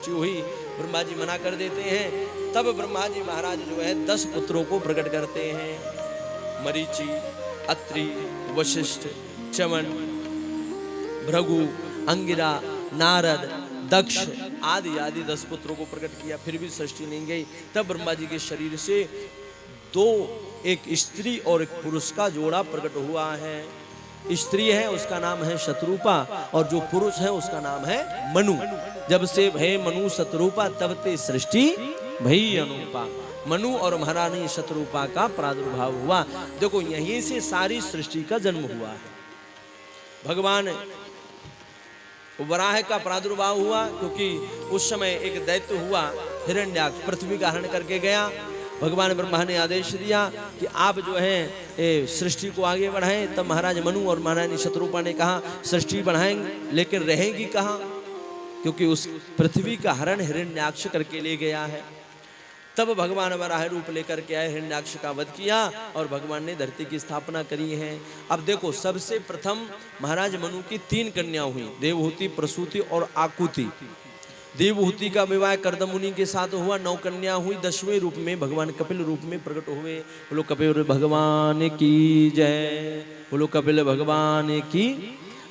हुई, ब्रह्मा जी मना कर देते हैं। तब ब्रह्मा जी महाराज जो है 10 पुत्रों को प्रकट करते हैं। मरीचि, अत्रि, वशिष्ठ, चमन, भृगु, अंगिरा, नारद, दक्ष आदि आदि 10 पुत्रों को प्रकट किया। फिर भी सृष्टि नहीं गई। तब ब्रह्मा जी के शरीर से एक स्त्री और एक पुरुष का जोड़ा प्रकट हुआ है। स्त्री है उसका नाम है शत्रुपा और जो पुरुष है उसका नाम है मनु। जब से भय मनु शत्रुपा तब ते सृष्टि भई अनुपा। मनु और महारानी शत्रुपा का प्रादुर्भाव हुआ। देखो यहीं से सारी सृष्टि का जन्म हुआ है। भगवान वराह का प्रादुर्भाव हुआ क्योंकि उस समय एक दैत्य हुआ हिरण्याक्ष, पृथ्वी का हरण करके गया। भगवान ब्रह्मा ने आदेश दिया कि आप जो है सृष्टि को आगे बढ़ाएं। तब महाराज मनु और महारानी शत्रुपा ने कहा सृष्टि बढ़ाएंगे लेकिन रहेगी कहाँ, क्योंकि उस पृथ्वी का हरण हिरण्याक्ष करके ले गया है। तब भगवान वराह रूप लेकर के आए, हिरण्याक्ष का वध किया और भगवान ने धरती की स्थापना करी है। अब देखो सबसे प्रथम महाराज मनु की 3 कन्या हुई, देवहूति, प्रसूति और आकुति। देवहूति का विवाह कर्दमुनि के साथ हुआ। 9 कन्या हुई। 10वें रूप में भगवान कपिल रूप में प्रकट हुए। बोलो कपिल भगवान की जय, बोलो कपिल भगवान की।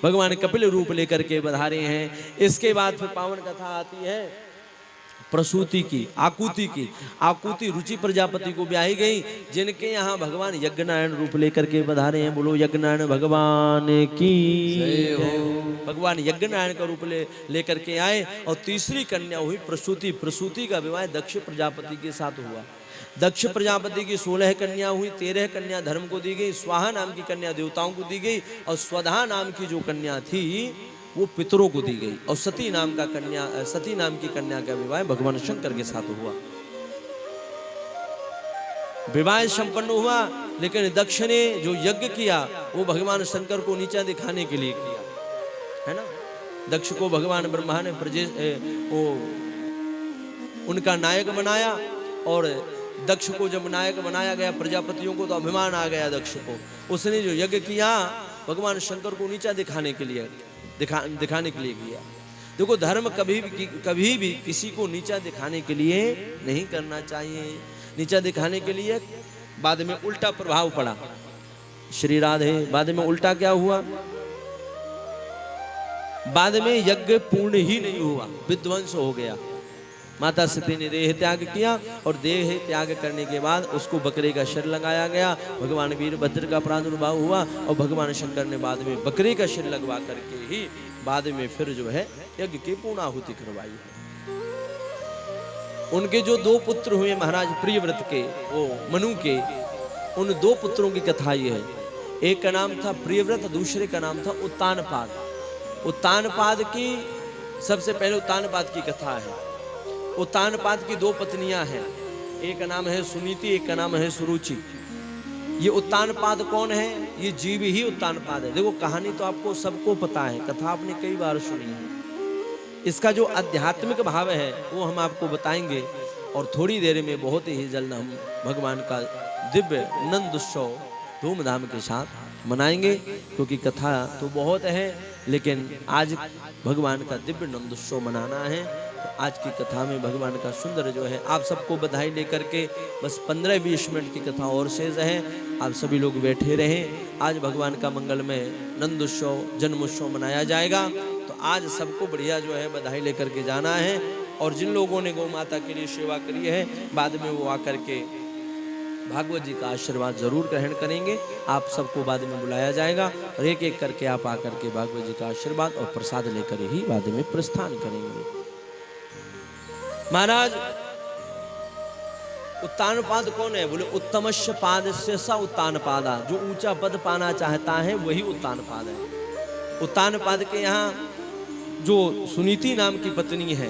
भगवान कपिल रूप लेकर के बधारे हैं। इसके बाद फिर पावन कथा आती है प्रसूति की, आकुति की। आकुति रुचि प्रजापति को ब्याही गई, जिनके यहाँ भगवान यज्ञनारायण रूप लेकर के बधारे हैं। बोलो यज्ञनारायण भगवान की जय हो। भगवान यज्ञनारायण का रूप लेकर के आए। और तीसरी कन्या हुई प्रसूति। प्रसूति का विवाह दक्ष प्रजापति के साथ हुआ। दक्ष प्रजापति की 16 कन्या हुई। 13 कन्या धर्म को दी गई, स्वाहा नाम की कन्या देवताओं को दी गई और स्वधा नाम की जो कन्या थी वो पितरों को दी गई। और सती नाम की कन्या का विवाह भगवान शंकर के साथ हुआ। विवाह संपन्न हुआ, लेकिन दक्ष ने जो यज्ञ किया वो भगवान शंकर को नीचा दिखाने के लिए किया है ना। दक्ष को भगवान ब्रह्मा ने उनका नायक बनाया और दक्ष को जब नायक बनाया गया प्रजापतियों को तो अभिमान आ गया दक्ष को। उसने जो यज्ञ किया भगवान शंकर को नीचा दिखाने के लिए किया। देखो धर्म कभी भी किसी को नीचा दिखाने के लिए नहीं करना चाहिए। नीचा दिखाने के लिए बाद में उल्टा प्रभाव पड़ा। श्री राधे, बाद में उल्टा क्या हुआ, बाद में यज्ञ पूर्ण ही नहीं हुआ, विध्वंस हो गया। माता सती ने देह त्याग किया और देह त्याग करने के बाद उसको बकरे का सिर लगाया गया। भगवान वीरभद्र का प्रादुर्भाव हुआ और भगवान शंकर ने बाद में बकरे का सिर लगवा करके ही बाद में फिर जो है यज्ञ की पूर्णाहुति करवाई है। उनके जो 2 पुत्र हुए महाराज प्रियव्रत के, वो मनु के, उन 2 पुत्रों की कथा ये है। एक का नाम था प्रियव्रत, दूसरे का नाम था उत्तानपाद। उत्तानपाद की सबसे पहले उत्तानपाद की कथा है। उत्तानपाद की 2 पत्नियां हैं, एक का नाम है सुनीति, एक का नाम है सुरुचि। ये उत्तानपाद कौन है, ये जीव ही उत्तानपाद है। देखो कहानी तो आपको सबको पता है, कथा आपने कई बार सुनी है। इसका जो आध्यात्मिक भाव है वो हम आपको बताएंगे और थोड़ी देर में बहुत ही जल्द हम भगवान का दिव्य नंद उत्सव धूमधाम के साथ मनाएंगे, क्योंकि कथा तो बहुत है लेकिन आज भगवान का दिव्य नंद उत्सव मनाना है। तो आज की कथा में भगवान का सुंदर जो है, आप सबको बधाई लेकर के बस 15-20 मिनट की कथा और शेष है। आप सभी लोग बैठे रहें। आज भगवान का मंगलमय नंद उत्सव जन्मोत्सव मनाया जाएगा। तो आज सबको बढ़िया जो है बधाई लेकर के जाना है। और जिन लोगों ने गौ माता के लिए सेवा करी है बाद में वो आकर के भागवत जी का आशीर्वाद जरूर ग्रहण करेंगे। आप सबको बाद में बुलाया जाएगा और एक एक करके आप आकर के भागवत जी का आशीर्वाद और प्रसाद लेकर ही बाद में प्रस्थान करेंगे। महाराज उत्तानपाद कौन है, बोले उत्तमस्य पाद से स उत्तानपादा। जो ऊंचा पद पाना चाहता है वही उत्तानपाद है। उत्तानपाद के यहाँ जो सुनीति नाम की पत्नी है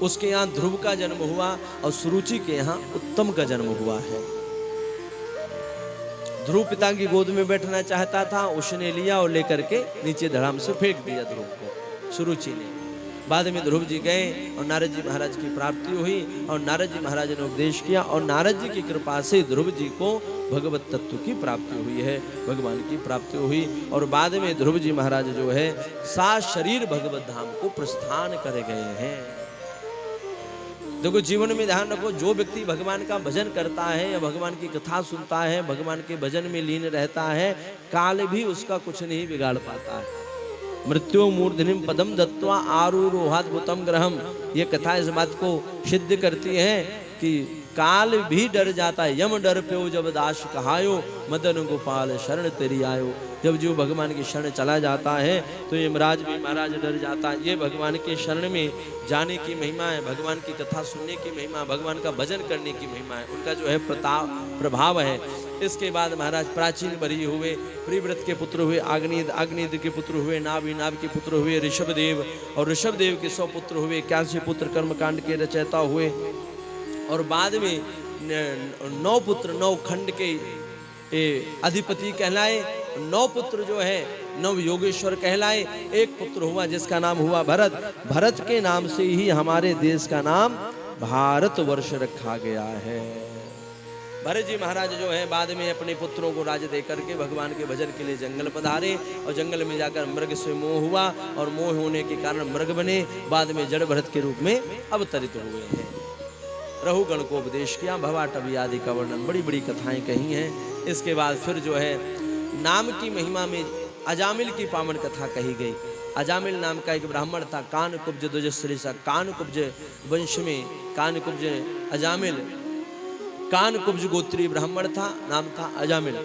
उसके यहाँ ध्रुव का जन्म हुआ और सुरुचि के यहाँ उत्तम का जन्म हुआ है। ध्रुव पिता की गोद में बैठना चाहता था, उसने लिया और लेकर के नीचे धड़ाम से फेंक दिया ध्रुव को सुरुचि ने। बाद में ध्रुव जी गए और नारद जी महाराज की प्राप्ति हुई और नारद जी महाराज ने उपदेश किया और नारद जी की कृपा से ध्रुव जी को भगवत तत्व की प्राप्ति हुई है, भगवान की प्राप्ति हुई। और बाद में ध्रुव जी महाराज जो है 7 शरीर भगवत धाम को प्रस्थान कर गए हैं। देखो जीवन में ध्यान रखो, जो व्यक्ति भगवान का भजन करता है या भगवान की कथा सुनता है, भगवान के भजन में लीन रहता है, काल भी उसका कुछ नहीं बिगाड़ पाता है। मृत्यु मूर्धनिम पदम दत्वा आरूरोहाद्भुतम ग्रहम, ये कथा इस बात को सिद्ध करती है कि काल भी डर जाता है। यम डर प्यो जब दास कहायो, मदन गोपाल शरण तेरी आयो। जब जो भगवान की शरण चला जाता है तो यमराज भी महाराज डर जाता है। ये भगवान के शरण में जाने की महिमा है, भगवान की कथा सुनने की महिमा, भगवान का भजन करने की महिमा है, उनका जो है प्रभाव है। इसके बाद महाराज प्राचीन बरी हुए, प्रिव्रत के पुत्र हुए आग्नेय, आग्नेय के पुत्र हुए नाभ, नाभ के पुत्र हुए ऋषभदेव, और ऋषभदेव के 100 पुत्र हुए, 81 पुत्र कर्मकांड के रचयिता हुए, और बाद में 9 पुत्र 9 खंड के अधिपति कहलाए। 9 पुत्र जो है 9 योगेश्वर कहलाए। एक पुत्र हुआ जिसका नाम हुआ भरत। भरत के नाम से ही हमारे देश का नाम भारतवर्ष रखा गया है। भरत जी महाराज जो है बाद में अपने पुत्रों को राज्य देकर के भगवान के भजन के लिए जंगल पधारे, और जंगल में जाकर मृग से मोह हुआ, और मोह होने के कारण मृग बने, बाद में जड़ भरत के रूप में अवतरित हुए हैं। रहुगण को उपदेश किया, भवाटवी आदि का वर्णन, बड़ी बड़ी कथाएं कही हैं। इसके बाद फिर जो है नाम की महिमा में अजामिल की पावन कथा कही गई। अजामिल नाम का एक ब्राह्मण था, कानकुब्ज दुजश्री सा, कानकुब्ज वंश में कानकुब्ज अजामिल, कानकुब्ज गोत्री ब्राह्मण था, नाम था अजामिल।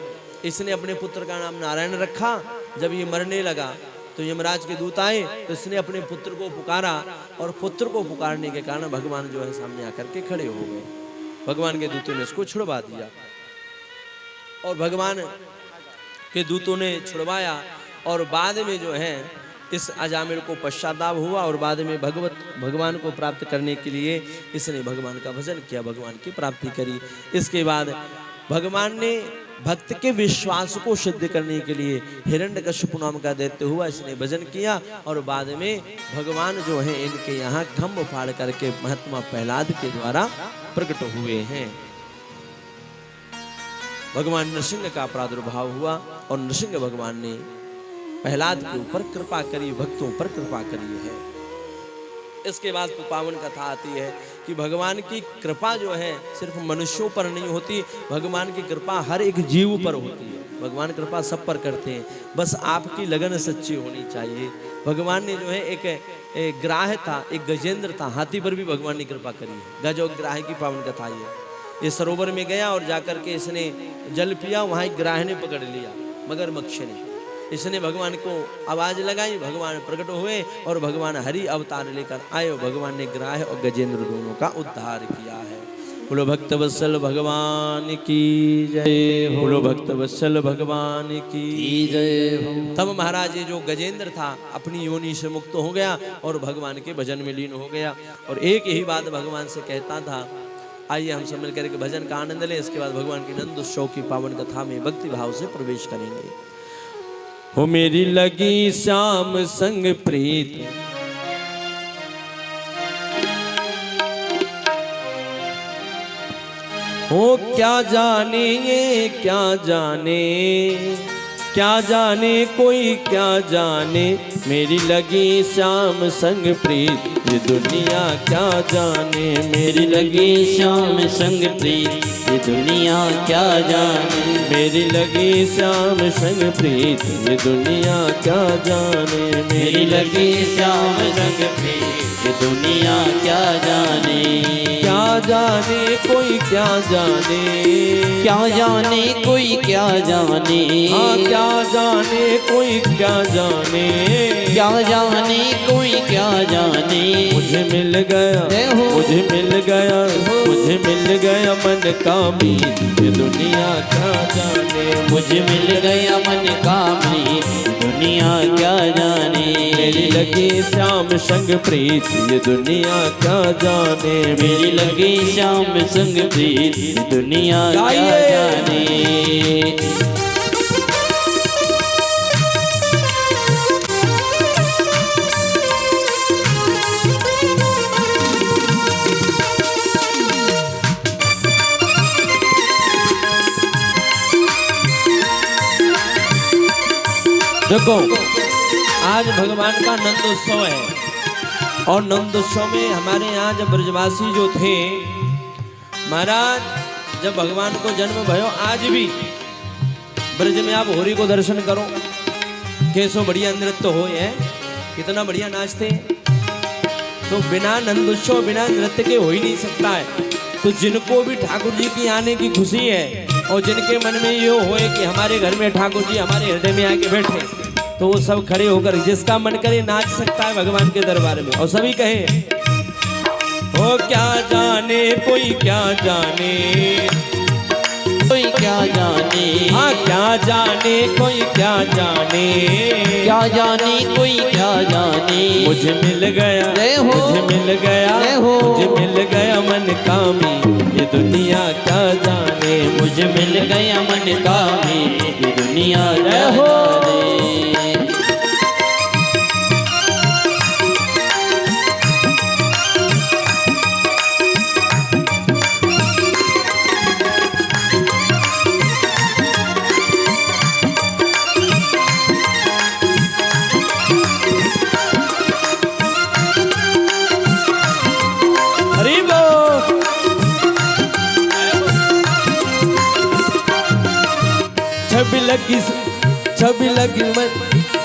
इसने अपने पुत्र का नाम नारायण रखा। जब ये मरने लगा तो यमराज के दूत आए, तो इसने अपने पुत्र को पुकारा, और पुत्र को पुकारने के कारण भगवान जो है सामने आकर के खड़े हो गए। भगवान के दूतों ने इसको छुड़वा दिया, और भगवान के दूतों ने छुड़वाया, और बाद में जो है इस अजामिल को पश्चाताप हुआ, और बाद में भगवान को प्राप्त करने के लिए इसने भगवान का भजन किया, भगवान की प्राप्ति करी। इसके बाद भगवान ने भक्त के विश्वास को सिद्ध करने के लिए हिरण्यकश्यप नाम का दैत्य हुआ, इसने भजन किया, और बाद में भगवान जो है इनके यहाँ खम्भ फाड़ करके महात्मा प्रहलाद के द्वारा प्रकट हुए हैं। भगवान नृसिंह का प्रादुर्भाव हुआ, और नृसिंह भगवान ने प्रहलाद के ऊपर कृपा करी, भक्तों पर कृपा करी है। इसके बाद तो पावन कथा आती है कि भगवान की कृपा जो है सिर्फ मनुष्यों पर नहीं होती, भगवान की कृपा हर एक जीव पर होती है। भगवान कृपा सब पर करते हैं, बस आपकी लगन सच्ची होनी चाहिए। भगवान ने जो है एक ग्राह था, एक गजेंद्र था, हाथी पर भी भगवान ने कृपा करी है। गज और ग्राह की पावन कथा ये सरोवर में गया और जाकर के इसने जल पिया, वहाँ एक ग्राह ने पकड़ लिया, मगरमच्छ ने। इसने भगवान को आवाज लगाई, भगवान प्रकट हुए, और भगवान हरि अवतार लेकर आए, भगवान ने ग्राह और गजेंद्र दोनों का उद्धार किया है। बोलो भक्त वत्सल भगवान की जय, बोलो भक्त वत्सल भगवान की जय। तब महाराज ये जो गजेंद्र था अपनी योनि से मुक्त हो गया और भगवान के भजन में लीन हो गया, और एक ही बात भगवान से कहता था, आइए हम सब मिलकर के भजन का आनंद लें। इसके बाद भगवान की नंद उत्सव की पावन कथा में भक्ति भाव से प्रवेश करेंगे। हो मेरी लगी श्याम संग प्रीत, हो क्या जाने ये क्या जाने, क्या जाने कोई क्या जाने, मेरी लगी श्याम संग प्रीत, ये दुनिया क्या जाने, मेरी लगी श्याम संग प्रीत, ये दुनिया क्या जाने, मेरी लगी श्याम संग प्रीत, ये दुनिया क्या जाने, मेरी लगी श्याम संग प्रीत, ये दुनिया क्या जाने, क्या जाने कोई क्या जाने, क्या जाने कोई क्या जाने, हाँ क्या जाने कोई क्या जाने, क्या जाने कोई क्या जाने, मुझे मिल गया, मुझे मिल गया, मुझे मिल गया मन का मीत, ये दुनिया क्या जाने, मुझे मिल गया मन का मीत, दुनिया क्या जाने, मेरी लगी श्याम संग प्रीत, ये दुनिया क्या जाने, मेरी लगी श्याम संग प्रीत, दुनिया क्या जाने। देखो आज भगवान का नंदोत्सव है, और नंदोत्सव में हमारे यहाँ जब ब्रजवासी जो थे महाराज, जब भगवान को जन्म भयो, आज भी ब्रज में आप होरी को दर्शन करो, कैसो बढ़िया नृत्य हो है, कितना बढ़िया नाचते हैं। तो बिना नंदोत्सव बिना नृत्य के हो ही नहीं सकता है। तो जिनको भी ठाकुर जी की आने की खुशी है और जिनके मन में ये होए कि हमारे घर में ठाकुर जी हमारे हृदय में आके बैठे, तो वो सब खड़े होकर जिसका मन करे नाच सकता है भगवान के दरबार में। और सभी कहे ओ क्या जाने कोई क्या जाने, कोई क्या जाने, हाँ क्या जाने कोई क्या जाने, क्या जाने कोई क्या जाने। मुझे मिल गया, मुझे मिल गया, मुझे मिल गया मन कामी, ये दुनिया क्या जाने। मुझे मिल गया मन कामी, ये दुनिया क्या जाने।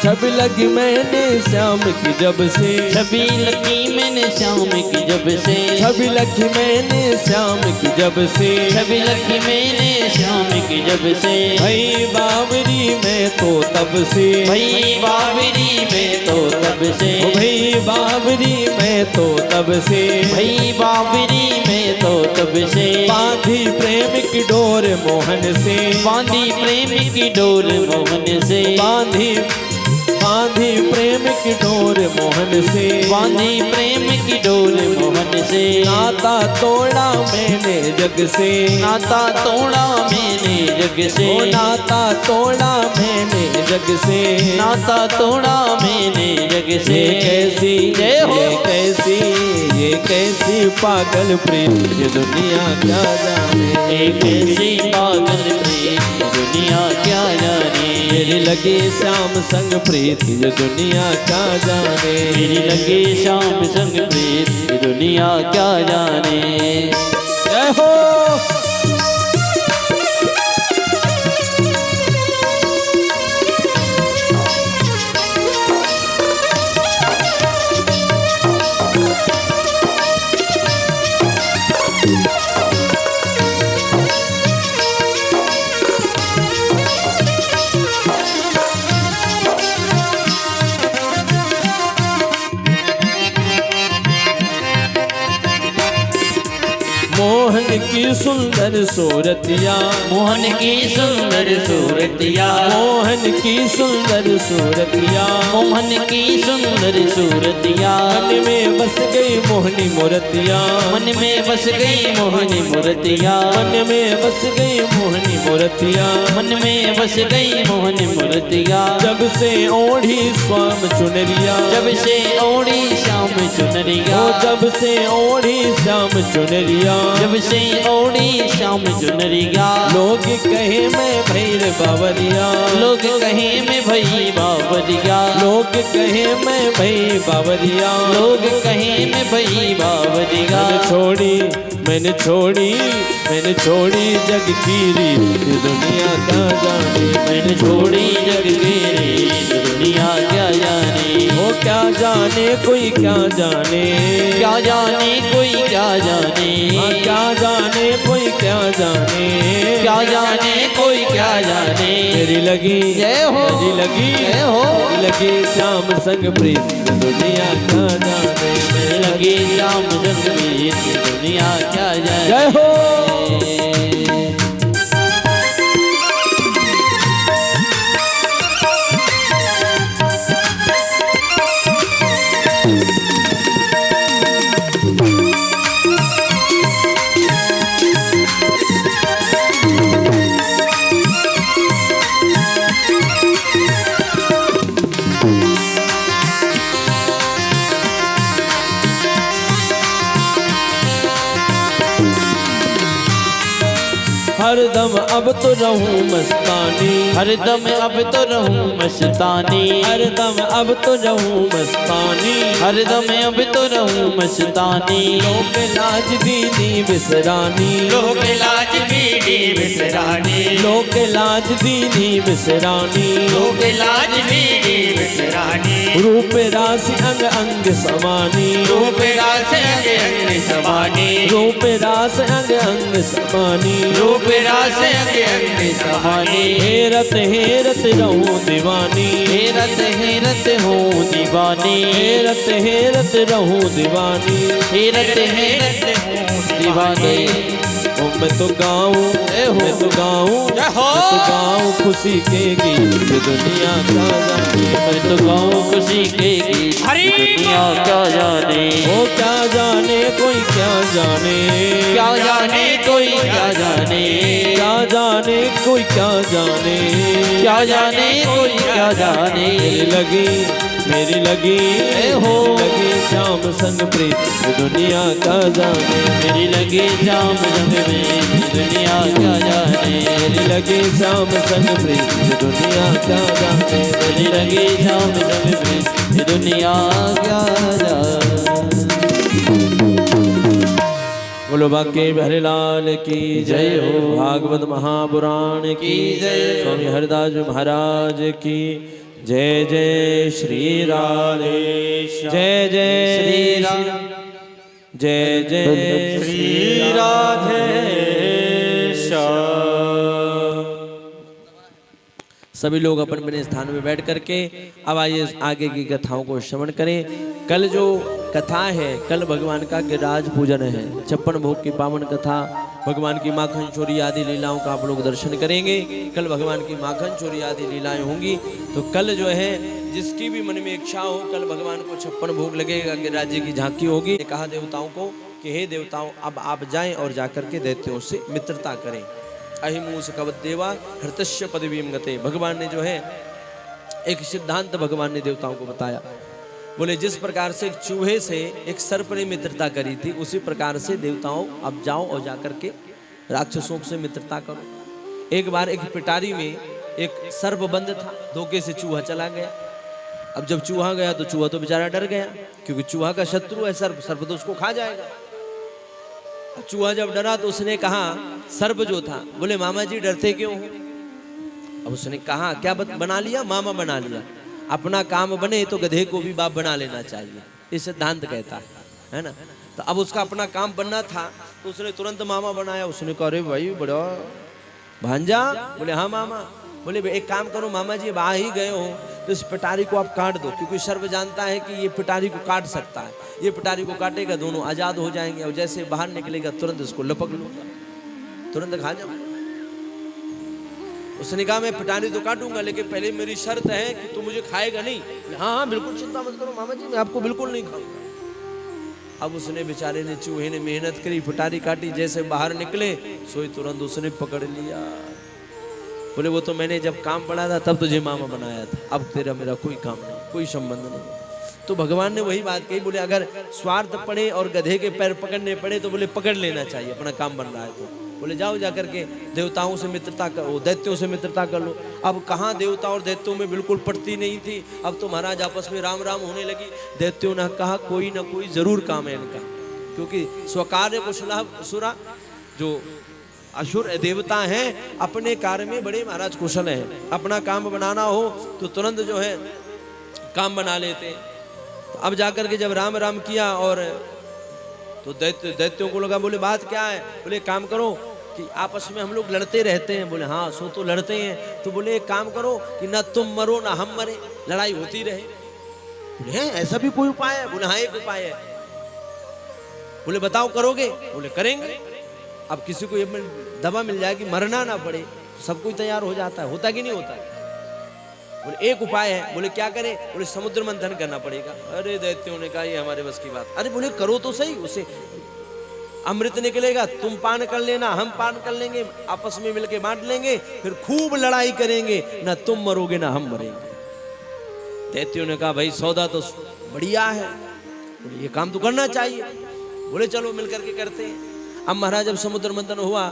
छवि लगी मैंने श्याम की जब से, छवि लगी मैंने श्याम की जब से, छवि लगी मैंने श्याम की जब से, छवि लगी मैंने श्याम की जब से। भई बावरी में तो तब से, भई बावरी में तो तब से, भई बावरी में तो तब से, भई बावरी में तो तब से। बांधी प्रेम की डोर मोहन से, बांधी प्रेम की डोर मोहन से, बांधी प्रेम की डोर मोहन से, बांधी प्रेम की डोर मोहन से। नाता तोड़ा मैंने जग से, नाता तोड़ा मैंने जग से, नाता तोड़ा मैंने जग से, नाता तोड़ा मैंने जग से। ये कैसी पागल प्रीत, ये दुनिया क्या जाने। ये कैसी पागल प्रीत, दुनिया क्या जाने। मेरी लगी श्याम संग प्रीत, ये दुनिया क्या जाने। मेरी लगी श्याम संग प्रीत, ये दुनिया क्या जाने। जय हो। मोहन की सुंदर सूरतिया, मोहन की सुंदर सूरतिया, मोहन की सुंदर सूरतिया, मोहन की सुंदर सूरतिया। मन में बस गई मोहनी मूर्तिया, मन में बस गई मोहनी मूर्तिया, मन में बस गई मोहनी मूर्तिया, मन में बस गई मोहनी मूर्तिया। जब से ओढ़ी स्वाम चुनरिया, जब से ओढ़ी श्याम चुनरिया, जब से ओढ़ी श्याम चुनरिया, जब से ओढ़ी श्याम चुनरिया। लोग कहे मैं भैर बावरिया, लोग कहे मैं भई बावरिया, लोग कहे मैं भई बावरिया, लोग कहे मैं भई बावरिया। मैंने छोड़ी जग की रीत, दुनिया क्या जाने। मैंने छोड़ी जग की रीत, दुनिया क्या जाने। वो क्या जाने कोई क्या जाने, क्या जाने कोई क्या जाने, क्या जाने कोई क्या जाने, क्या जाने कोई क्या जाने। मेरी लगी जय हो, मेरी लगी जय हो, मेरी लगी श्याम संग प्रीत, दुनिया क्या जाने। मेरी लगी श्याम संग प्रीत, दुनिया क्या जाने। जय हो। हरदम अब तो रहूं मस्तानी, हरदम अब तो रहूं मस्तानी, हरदम अब तो रहूं मस्तानी, हरदम अब तो रहूं मस्तानी। लोक लाज दीनी बिसरानी, लोक लाज दीनी बिसरानी, लोक लाज दीनी बिसरानी, लोक लाज दीनी बिसरानी। रूप राशि अंग अंग समानी, रूप रास अंग अंग समानी, रूप रास अंग अंग समानी, रूप रास अंग अंग समानी। हेरत हेरत रहूं दीवानी, हेरत हेरत हूँ दीवानी, हेरत हेरत रहूं दीवानी, हेरत हेरत हूँ दीवानी। ओ मैं तो गाऊं, मैं तो गाऊं, मैं तो गाऊं खुशी के गीत, दुनिया क्या जाने, मैं तो गाऊं खुशी के गीत, दुनिया क्या जाने। ओ क्या जाने कोई क्या जाने, क्या जाने कोई क्या जाने, क्या जाने कोई क्या जाने, क्या जाने कोई क्या जाने। मेरी लगी हो लगी शाम संग प्रीत, दुनिया क्या जाने, मेरी लगी शाम संग में, दुनिया क्या जाने। मेरी लगी शाम संग प्रीत, दुनिया क्या जाने, मेरी लगी शाम संग में, दुनिया क्या जाने। बोलो बाके बिहारीलाल की जय हो, भागवत महापुराण की जय, स्वामी हरिदास महाराज की जय। जय श्री राधेश, जय जय श्री राम, जय जय श्री राधेश। सभी लोग अपन अपने स्थान में बैठ करके अब आइए आगे की कथाओं को श्रवण करें। कल जो कथा है, कल भगवान का गिरिराज पूजन है, 56 भोग की पावन कथा, भगवान की माखन चोरी आदि लीलाओं का आप लोग दर्शन करेंगे। कल भगवान की माखन चोरी आदि लीलाएं होंगी। तो कल जो है जिसकी भी मन में इच्छा हो, कल भगवान को 56 भोग लगेगा, गिरिराज जी की झांकी होगी। कहा देवताओं को कि हे देवताओं, अब आप जाएं और जाकर के दैत्यों से मित्रता करें। अहिमूस कवत देवा हृतस्य पदवीम गते। भगवान ने जो है एक सिद्धांत भगवान ने देवताओं को बताया। बोले जिस प्रकार से एक चूहे से एक सर्प ने मित्रता करी थी, उसी प्रकार से देवताओं अब जाओ और जाकर के राक्षसों से मित्रता करो। एक बार एक पिटारी में एक सर्प बंद था, धोखे से चूहा चला गया। अब जब चूहा गया तो चूहा तो बेचारा डर गया, क्योंकि चूहा का शत्रु है सर्प, सर्प तो उसको खा जाएगा। चूहा जब डरा तो उसने कहा, सर्प जो था, बोले मामा जी डरते क्यों हो? अब उसने कहा क्या बना लिया? मामा बना लिया। अपना काम बने तो गधे को भी बाप बना लेना चाहिए, ये सिद्धांत कहता है ना। तो अब उसका अपना काम बनना था तो उसने तुरंत मामा बनाया। उसने कहा अरे भाई बड़ा भांजा, बोले हाँ मामा। बोले एक काम करो मामा जी, अब आ ही गए हो तो इस पिटारी को आप काट दो, क्योंकि सर्प जानता है कि ये पिटारी को काट सकता है। ये पिटारी को काटेगा, दोनों आजाद हो जाएंगे, और जैसे बाहर निकलेगा तुरंत इसको लपक लूंगा, तुरंत खा जाऊंगा। उसने कहा मैं पिटारी तो काटूंगा, लेकिन पहले मेरी शर्त है कि तू मुझे खाएगा नहीं। हाँ हाँ बिल्कुल चिंता मत करो मामा जी, मैं आपको बिल्कुल नहीं खाऊंगा। अब उसने बेचारे ने, चूहे ने मेहनत करी, पिटारी काटी, जैसे बाहर निकले सोई तुरंत उसने पकड़ लिया। बोले वो तो मैंने जब काम पड़ा था तब तुझे मामा बनाया था, अब तेरा मेरा कोई काम नहीं, कोई संबंध नहीं। तो भगवान ने वही बात कही, बोले अगर स्वार्थ पड़े और गधे के पैर पकड़ने पड़े तो बोले पकड़ लेना चाहिए, अपना काम बन रहा है तो। बोले जाओ जाकर के देवताओं से मित्रता करो, दैत्यों से मित्रता कर लो। अब कहाँ देवता और दैत्यों में बिल्कुल पड़ती नहीं थी, अब तो महाराज आपस में राम राम होने लगी। दैत्यों ने कहा कोई ना कोई जरूर काम है इनका, क्योंकि स्वकार्य कुशला सुरा, जो असुर देवता हैं अपने कार्य में बड़े महाराज कुशल हैं। अपना काम बनाना हो तो तुरंत जो है काम बना लेते। तो अब जाकर के जब राम राम किया और तो दैत्यों को लगा, बोले बात क्या है? बोले काम करो कि आपस में हम लोग लड़ते रहते हैं। बोले हाँ सो तो लड़ते हैं। तो बोले एक काम करो कि ना तुम मरो ना हम मरे, लड़ाई होती रहे। बोले ऐसा भी कोई उपाय है? बोले हाँ एक उपाय है। बोले बताओ करोगे? बोले करेंगे। अब किसी को ये दवा मिल जाए कि मरना ना पड़े, सब कोई तैयार हो जाता है, होता कि नहीं होता? बोले एक उपाय है। बोले क्या करें? बोले समुद्र मंथन करना पड़ेगा। अरे दैत्यों ने कहा ये हमारे बस की बात। अरे बोले करो तो सही, उसे अमृत निकलेगा, तुम पान कर लेना, हम पान कर लेंगे, आपस में मिलके बांट लेंगे, फिर खूब लड़ाई करेंगे, ना तुम मरोगे ना हम मरेंगे। दैत्यों ने कहा भाई सौदा तो बढ़िया है, बोले ये काम तो करना चाहिए। बोले चलो मिल करके करते हैं। अब महाराज जब समुद्र मंथन हुआ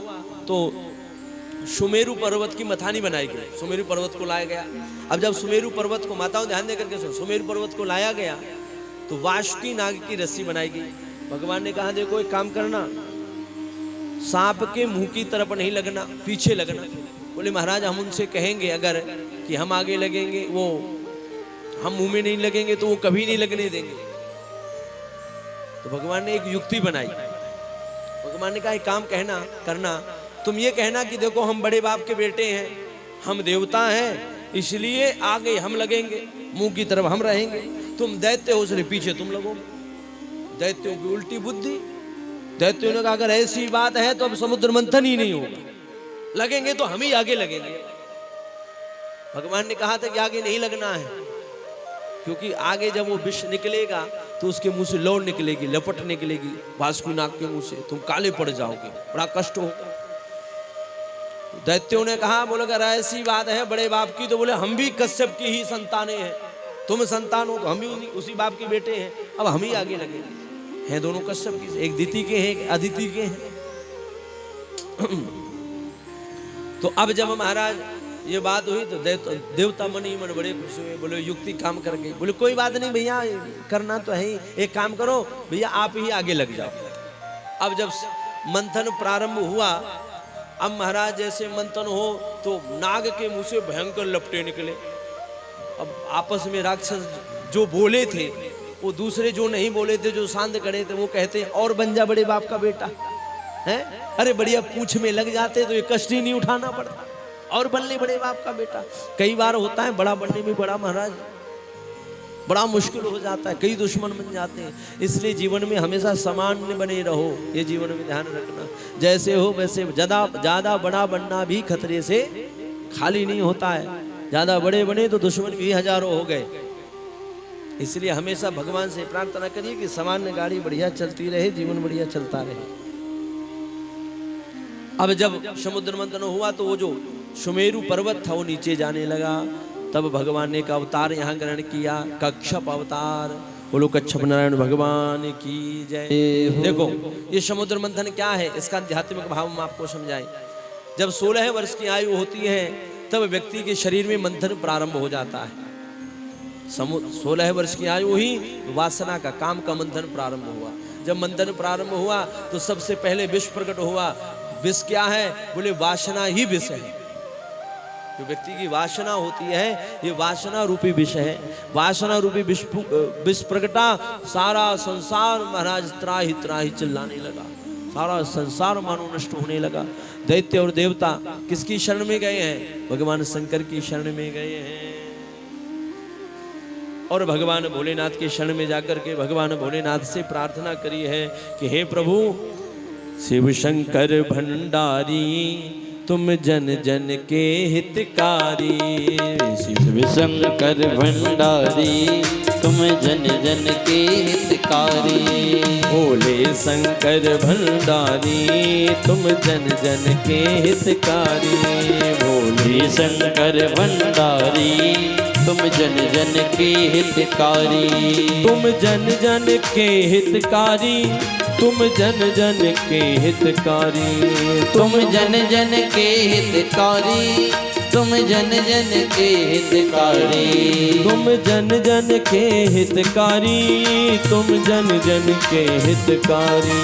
तो सुमेरु पर्वत की मथानी बनाई गई, सुमेरु पर्वत को लाया गया। अब जब सुमेरु पर्वत को, माताओं ध्यान देकर के सुनो, सुमेरु पर्वत को लाया गया तो वासुकी नाग की रस्सी बनाई गई। भगवान ने कहा देखो एक काम करना, सांप के मुंह की तरफ नहीं लगना, पीछे लगना। बोले महाराज हम उनसे कहेंगे अगर कि हम आगे लगेंगे, वो हम मुंह में नहीं लगेंगे तो वो कभी नहीं लगने देंगे। तो भगवान ने एक युक्ति बनाई। भगवान ने कहा एक काम कहना करना, तुम ये कहना कि देखो हम बड़े बाप के बेटे हैं, हम देवता हैं, इसलिए आगे हम लगेंगे, मुंह की तरफ हम रहेंगे, तुम दैत्य हो इसलिए पीछे तुम लगोगे। दैत्यों की उल्टी बुद्धि। दैत्यों ने कहा अगर ऐसी बात है तो अब समुद्र मंथन ही नहीं होगा, लगेंगे तो हम ही आगे लगेंगे। भगवान ने कहा था कि आगे नहीं लगना है, क्योंकि आगे जब वो विष निकलेगा तो उसके मुंह से लौ निकलेगी, लपट निकलेगी वासुकी नाग के मुंह से, तुम काले पड़ जाओगे, बड़ा कष्ट होगा। दैत्यों ने कहा बोले अगर ऐसी बात है बड़े बाप की तो बोले हम भी कश्यप की ही संतानें हैं, तुम संतान हो तो हम भी उसी बाप के बेटे हैं, अब हम ही आगे लगेंगे। हैं दोनों कश्यप की, एक दिति के हैं एक अदिति के हैं। तो अब जब महाराज ये बात हुई तो देवता मन ही मन बड़े खुश हुए, बोले युक्ति काम कर गई। बोले कोई बात नहीं भैया, करना तो है ही, एक काम करो भैया आप ही आगे लग जाओ। अब जब मंथन प्रारंभ हुआ, अब महाराज जैसे मंथन हो तो नाग के मुंह से भयंकर लपटे निकले। अब आपस में राक्षस जो बोले थे वो दूसरे जो नहीं बोले थे, जो शांत खड़े थे, वो कहते और बन जा बड़े बाप का बेटा है, अरे बढ़िया पूछ में लग जाते तो ये कष्ट ही नहीं उठाना पड़ता, और बन ले बड़े बाप का बेटा। कई बार होता है बड़ा बनने में बड़ा महाराज बड़ा मुश्किल हो जाता है, कई दुश्मन बन जाते हैं। इसलिए जीवन में हमेशा सामान्य बने रहो, ये जीवन में ध्यान रखना। जैसे हो वैसे, ज्यादा बड़ा बनना भी खतरे से खाली नहीं होता है। ज्यादा बड़े बने तो दुश्मन भी हजारों हो गए। इसलिए हमेशा भगवान से प्रार्थना करिए कि सामान्य गाड़ी बढ़िया चलती रहे, जीवन बढ़िया चलता रहे। अब जब समुद्र मंथन हुआ तो वो जो सुमेरु पर्वत था वो नीचे जाने लगा। तब भगवान ने एक अवतार यहाँ ग्रहण किया, कच्छप अवतार। बोलो कच्छप नारायण भगवान की जय। देखो ये समुद्र मंथन क्या है, इसका आध्यात्मिक भाव हम आपको समझाएं। जब 16 वर्ष की आयु होती है तब व्यक्ति के शरीर में मंथन प्रारंभ हो जाता है। 16 वर्ष की आयु ही वासना का, काम का मंथन प्रारंभ हुआ। जब मंथन प्रारंभ हुआ तो सबसे पहले विष प्रकट हुआ। विष क्या है? बोले वासना ही विष है। जो व्यक्ति की वासना होती है ये वासना रूपी विष है। वासना रूपी विष प्रकटा, सारा संसार महाराज त्राही त्राही चिल्लाने लगा, सारा संसार मानो नष्ट होने लगा। दैत्य और देवता किसकी शरण में गए हैं? भगवान शंकर की शरण में गए हैं। और भगवान भोलेनाथ के शरण में जाकर के भगवान भोलेनाथ से प्रार्थना करी है कि हे प्रभु शिव शंकर भंडारी तुम जन जन के हितकारी। शिव शंकर भंडारी तुम जन जन के हितकारी। भोले शंकर भंडारी तुम जन जन के हितकारी। भोले शंकर भंडारी तुम जन जन के हितकारी। तुम जन जन के हितकारी, तुम जन जन के हितकारी। तुम जन जन के हितकारी, तुम जन जन के हितकारी। तुम जन जन के हितकारी, तुम जन जन के हितकारी।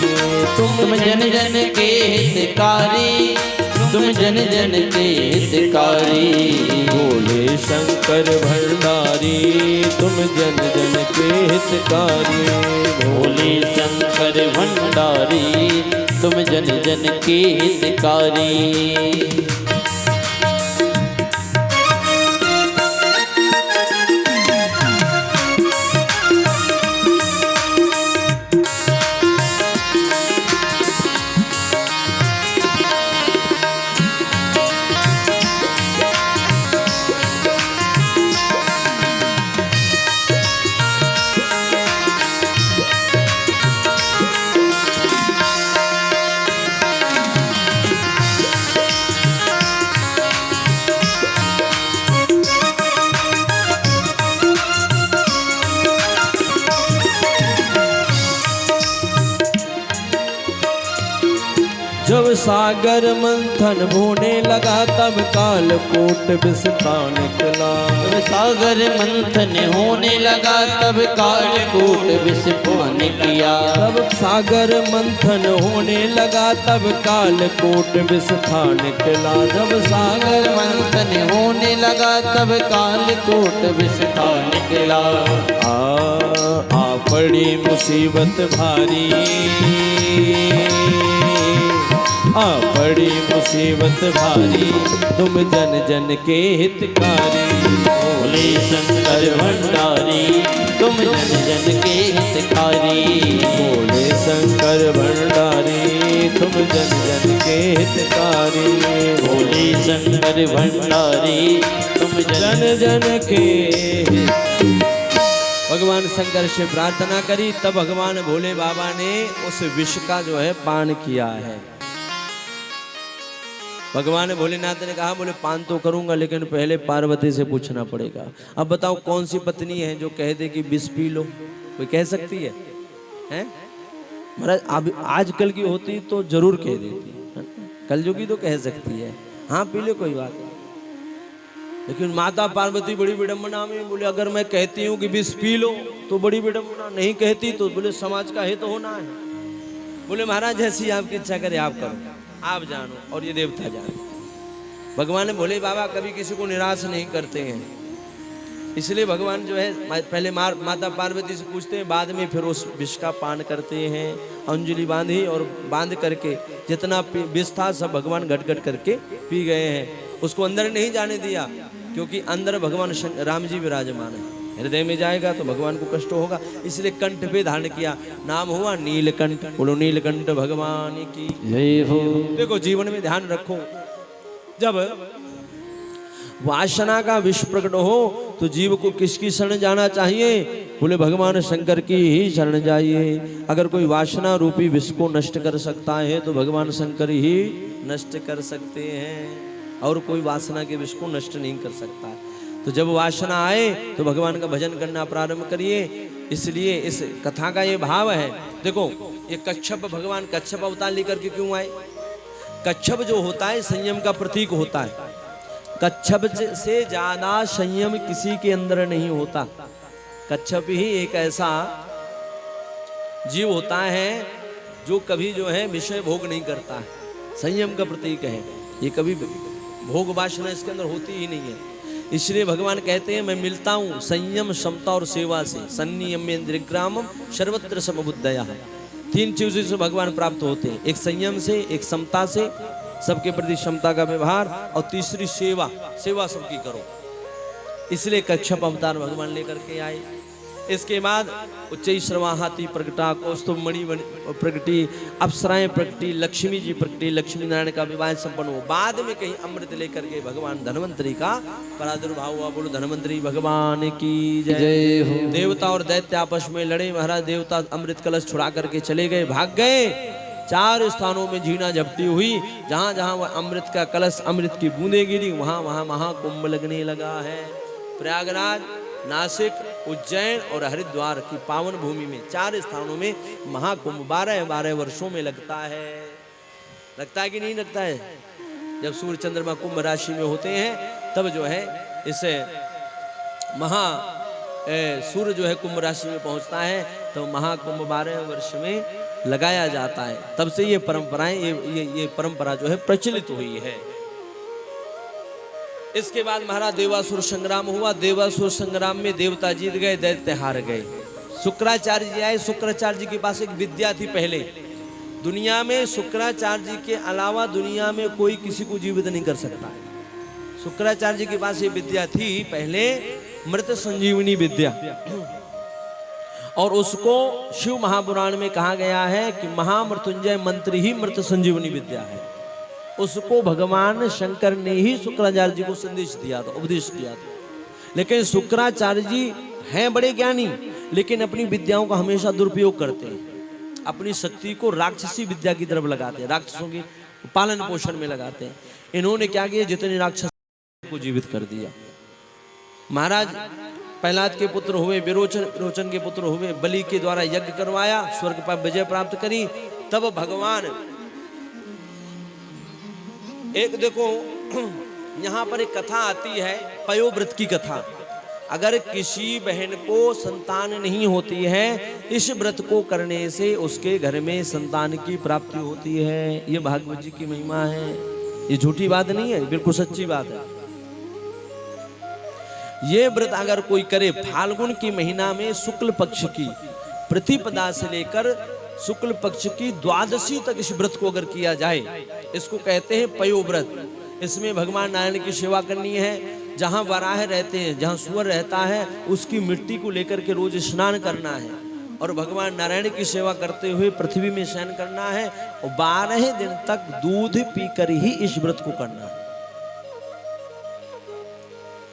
तुम जन जन के हितकारी, तुम जन जन के हितकारी। भोले शंकर भंडारी तुम जन जन के हितकारी। भोले शंकर भंडारी तुम जन जन के हितकारी। जब सागर मंथन होने लगा तब कालकूट विषता निकला। जब सागर मंथन होने लगा तब कालकूट विष पान किया। तब सागर मंथन होने लगा तब कालकूट विषता निकला। जब सागर मंथन होने लगा तब कालकूट विष था निकला। आ पड़ी मुसीबत भारी, आ पड़ी मुसीबत भारी, तुम जन जन के हितकारी। बोले शंकर भंडारी तुम जन जन के हितकारी। बोले शंकर भंडारी तुम जन जन के हितकारी। बोले शंकर भंडारी तुम जन जन के हित। भगवान शंकर से प्रार्थना करी, तब भगवान भोले बाबा ने उस विष का जो है पान किया है। भगवान भोलेनाथ ने कहा, बोले पान तो करूंगा लेकिन पहले पार्वती से पूछना पड़ेगा। अब बताओ कौन सी पत्नी है जो कह दे कि विष पी लो? कोई कह सकती है? हैं? महाराज अब आजकल की होती तो जरूर कह देती, कलयुगी तो कह सकती है, हाँ पी ले कोई बात नहीं। लेकिन माता पार्वती बड़ी विडंबना में बोले, अगर मैं कहती हूँ कि विष पी लो तो बड़ी विडंबना, नहीं कहती तो बोले समाज का हित होना है। बोले महाराज जैसी आपकी इच्छा करे आप करो, आप जानो और ये देवता जानो। भगवान भोले बाबा कभी किसी को निराश नहीं करते हैं, इसलिए भगवान जो है पहले माता पार्वती से पूछते हैं, बाद में फिर उस विष का पान करते हैं। अंजलि बांधी और बांध करके जितना विष था सब भगवान घट घट करके पी गए हैं। उसको अंदर नहीं जाने दिया क्योंकि अंदर भगवान राम जी विराजमान है। हृदय में जाएगा तो भगवान को कष्ट होगा, इसलिए कंठ पे धारण किया। नाम हुआ नीलकंठ। बोलो नीलकंठ भगवान की जय हो। देखो जीवन में ध्यान रखो, जब वासना का विष प्रकट हो तो जीव को किसकी शरण जाना चाहिए? बोले भगवान शंकर की ही शरण जाइए। अगर कोई वासना रूपी विष को नष्ट कर सकता है तो भगवान शंकर ही नष्ट कर सकते हैं, और कोई वासना के विष को नष्ट नहीं कर सकता। तो जब वासना आए तो भगवान का भजन करना प्रारंभ करिए। इसलिए इस कथा का ये भाव है। देखो ये कच्छप, भगवान कच्छप अवतार लेकर के क्यों आए? कच्छप जो होता है संयम का प्रतीक होता है। कच्छप से ज्यादा संयम किसी के अंदर नहीं होता। कच्छप ही एक ऐसा जीव होता है जो कभी जो है विषय भोग नहीं करता है, संयम का प्रतीक है। ये कभी भोग वासना इसके अंदर होती ही नहीं है। इसलिए भगवान कहते हैं मैं मिलता हूँ संयम, समता और सेवा से। संयम्येन्द्रियग्रामम सर्वत्र समबुद्धया। तीन चीजों से भगवान प्राप्त होते हैं, एक संयम से, एक समता से, सबके प्रति क्षमता का व्यवहार, और तीसरी सेवा, सेवा सबकी करो। इसलिए कच्छप अवतार भगवान लेकर के आए। इसके बाद उच्चैश्रवाहाति प्रकटा, कौस्तुभमणि प्रकटी, अप्सराएं प्रकटी, लक्ष्मी जी प्रकटी, लक्ष्मी नारायण का विवाह संपन्न हो। बाद में कहीं अमृत लेकर के भगवान धन्वंतरी का प्रादुर्भाव हुआ। बोलो धन्वंतरी भगवान की जय हो। देवता और दैत्य आपस में लड़े। महाराज देवता अमृत कलश छुड़ा करके चले गए, भाग गए। 4 स्थानों में झीना झपटी हुई। जहां जहां वह अमृत का कलश, अमृत की बूंदें गिरी, वहां वहां महाकुंभ लगने लगा है। प्रयागराज, नासिक, उज्जैन और हरिद्वार की पावन भूमि में 4 स्थानों में महाकुंभ 12 वर्षों में लगता है। लगता है कि नहीं लगता है? जब सूर्य चंद्रमा कुंभ राशि में होते हैं तब जो है इसे सूर्य जो है कुंभ राशि में पहुंचता है तो महाकुंभ 12 वर्ष में लगाया जाता है। तब से ये परंपराएं, ये परंपरा जो है प्रचलित हुई है। इसके बाद महाराज देवासुर संग्राम हुआ। देवासुर संग्राम में देवता जीत गए, दैत्य हार गए। शुक्राचार्य जी आए। शुक्राचार्य जी के पास एक विद्या थी। पहले दुनिया में शुक्राचार्य जी के अलावा दुनिया में कोई किसी को जीवित नहीं कर सकता। शुक्राचार्य जी के पास ये विद्या थी पहले, मृत संजीवनी विद्या। और उसको शिव महापुराण में कहा गया है कि महामृत्युंजय मंत्र ही मृत संजीवनी विद्या है। उसको भगवान शंकर ने ही शुक्राचार्य जी को संदेश दिया था, उपदेश दिया था। लेकिन शुक्राचार्य जी हैं बड़े ज्ञानी, लेकिन अपनी विद्याओं का हमेशा दुरुपयोग करते हैं। अपनी शक्ति को राक्षसी विद्या की तरफ लगाते हैं, राक्षसों के पालन पोषण में लगाते हैं। इन्होंने क्या किया? जितने राक्षस को जीवित कर दिया। महाराज प्रहलाद के पुत्र हुए, विरोचन के पुत्र हुए, बलि के द्वारा यज्ञ करवाया, स्वर्ग पर विजय प्राप्त करी। तब भगवान एक देखो यहाँ पर एक कथा आती है, पयोव्रत की कथा। अगर किसी बहन को संतान नहीं होती है, इस व्रत को करने से उसके घर में संतान की प्राप्ति होती है। ये भागवत जी की महिमा है, ये झूठी बात नहीं है, बिल्कुल सच्ची बात है। ये व्रत अगर कोई करे फाल्गुन की महीना में शुक्ल पक्ष की प्रतिपदा से लेकर शुक्ल पक्ष की द्वादशी तक इस व्रत को अगर किया जाए, इसको कहते हैं पयोव्रत। इसमें भगवान नारायण की सेवा करनी है। जहां वराह रहते हैं, जहां सूअर रहता है, उसकी मिट्टी को लेकर के रोज स्नान करना है और भगवान नारायण की सेवा करते हुए पृथ्वी में शयन करना है और 12 दिन तक दूध पीकर ही इस व्रत को करना है।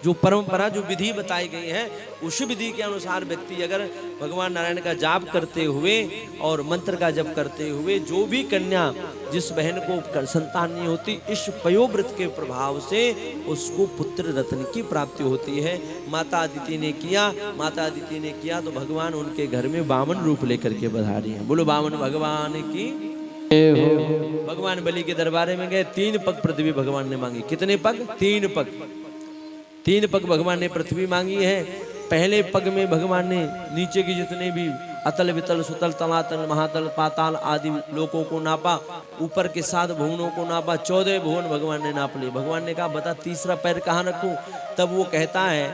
जो परंपरा, जो विधि बताई गई है, उसी विधि के अनुसार व्यक्ति अगर भगवान नारायण का जाप करते हुए और मंत्र का जप करते हुए, जो भी कन्या जिस बहन को संतान नहीं होती, इस पयोव्रत के प्रभाव से उसको पुत्र रत्न की प्राप्ति होती है। माता अदिति ने किया तो भगवान उनके घर में वामन रूप लेकर के पधारी हैं। बोलो वामन भगवान की। भगवान बलि के दरबार में गए, 3 पग पृथ्वी भगवान ने मांगी। कितने पग? 3 पग। 3 पग भगवान ने पृथ्वी मांगी है। पहले पग में भगवान ने नीचे की जितने भी अतल वितल सुतल तलातल महातल पाताल आदि लोकों को नापा, ऊपर के 7 भुवनों को नापा, 14 भुवन भगवान ने नाप लिए। भगवान ने कहा बता तीसरा पैर कहाँ रखूं? तब वो कहता है